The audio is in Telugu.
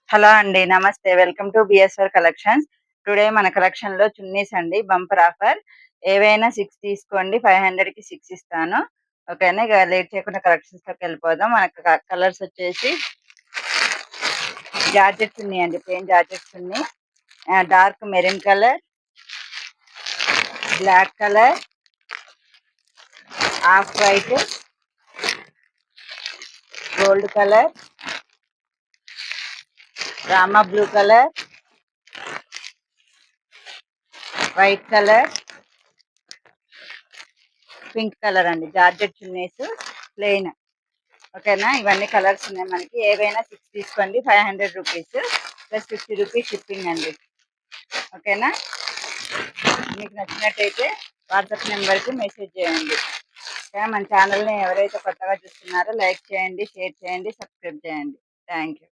హలో అండి. నమస్తే. Welcome to BSR collections. Today మన కలెక్షన్‌లో చున్నీస్ అండి. Bumper offer. ఏవైనా 6 తీసుకోండి. 500కి 6 ఇస్తాను. ఓకేనా. ఇక లేట్ చేయకుండా కలెక్షన్స్‌లోకెళ్ళిపోదాం. మనకు కలర్స్ వచ్చేసి జార్జెట్ చున్నీ అండి. ప్లెయిన్ జార్జెట్ చున్నీ. Dark maroon colour, black colour, off white, gold colour, రామా blue colour, white colour, pink colour అండి. జార్జెట్ చున్నీస్ ప్లెయిన్. ఓకేనా. ఇవన్నీ కలర్స్ ఉన్నాయి మనకి. ఏవైనా 6 తీసుకోండి. 500 రూపీస్ ప్లస్ 50 రూపీస్ షిప్పింగ్ అండి. ఓకేనా. మీకు నచ్చినట్టయితే వాట్సాప్ నెంబర్కి మెసేజ్ చేయండి. ఓకే. మన ఛానల్ని ఎవరైతే కొత్తగా చూస్తున్నారో లైక్ చేయండి, షేర్ చేయండి, సబ్స్క్రైబ్ చేయండి. Thank you.